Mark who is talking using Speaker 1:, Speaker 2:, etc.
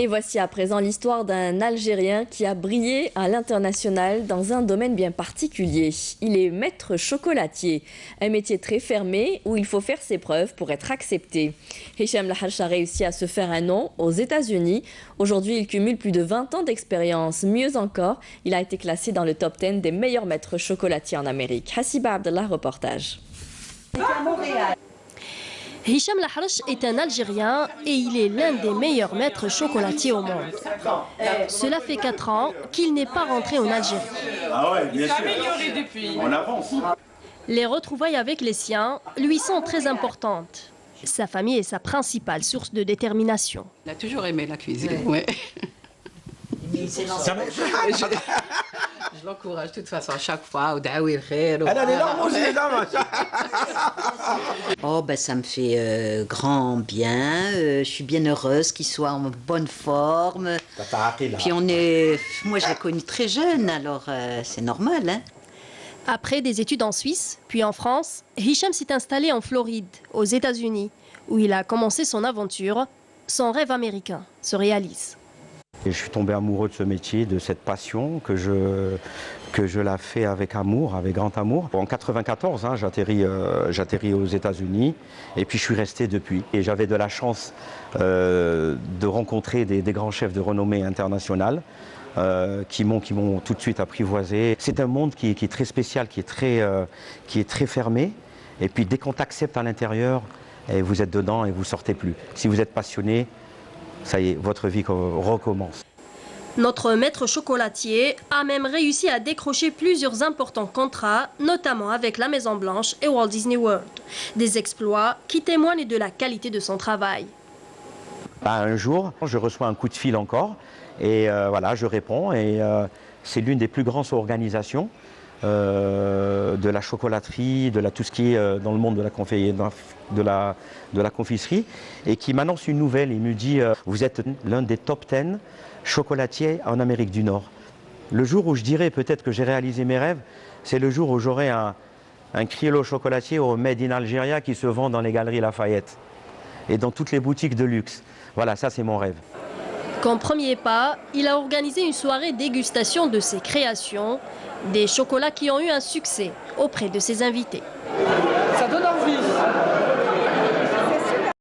Speaker 1: Et voici à présent l'histoire d'un Algérien qui a brillé à l'international dans un domaine bien particulier. Il est maître chocolatier, un métier très fermé où il faut faire ses preuves pour être accepté. Hicham Laharch a réussi à se faire un nom aux États-Unis. Aujourd'hui, il cumule plus de 20 ans d'expérience. Mieux encore, il a été classé dans le top 10 des meilleurs maîtres chocolatiers en Amérique. Hassiba Abdallah, reportage.
Speaker 2: Hicham Laharch est un Algérien et il est l'un des meilleurs maîtres chocolatiers au monde. Cela fait 4 ans qu'il n'est pas rentré en Algérie.
Speaker 3: Ah ouais, bien sûr. Amélioré depuis. On avance.
Speaker 2: Les retrouvailles avec les siens lui sont très importantes. Sa famille est sa principale source de détermination.
Speaker 4: Il a toujours aimé la cuisine, ouais.
Speaker 5: Mais c'est
Speaker 4: Je l'encourage de toute façon à chaque fois. Elle
Speaker 5: a les larmes aussi, les dames. Oh, ben ça me fait grand bien. Je suis bien heureuse qu'il soit en bonne forme. Puis moi je l'ai connu très jeune, alors c'est normal, hein.
Speaker 2: Après des études en Suisse, puis en France, Hicham s'est installé en Floride, aux États-Unis, où il a commencé son aventure. Son rêve américain se réalise.
Speaker 6: Et je suis tombé amoureux de ce métier, de cette passion que je la fais avec amour, avec grand amour. En 94, j'atterris aux États-Unis et puis je suis resté depuis. Et j'avais de la chance de rencontrer des grands chefs de renommée internationale qui m'ont tout de suite apprivoisé. C'est un monde qui est très spécial, qui est très fermé. Et puis dès qu'on t'accepte à l'intérieur, vous êtes dedans et vous sortez plus. Si vous êtes passionné, ça y est, votre vie recommence.
Speaker 2: Notre maître chocolatier a même réussi à décrocher plusieurs importants contrats, notamment avec la Maison Blanche et Walt Disney World. Des exploits qui témoignent de la qualité de son travail.
Speaker 6: Un jour, je reçois un coup de fil encore et voilà, je réponds. Et c'est l'une des plus grandes organisations de la chocolaterie, tout ce qui est dans le monde de la confiserie, et qui m'annonce une nouvelle. Il me dit vous êtes l'un des top 10 chocolatiers en Amérique du Nord. Le jour où je dirais peut-être que j'ai réalisé mes rêves, c'est le jour où j'aurai un criollo chocolatier au Made in Algeria qui se vend dans les galeries Lafayette et dans toutes les boutiques de luxe. Voilà, ça c'est mon rêve.
Speaker 2: Comme premier pas, il a organisé une soirée dégustation de ses créations, des chocolats qui ont eu un succès auprès de ses invités.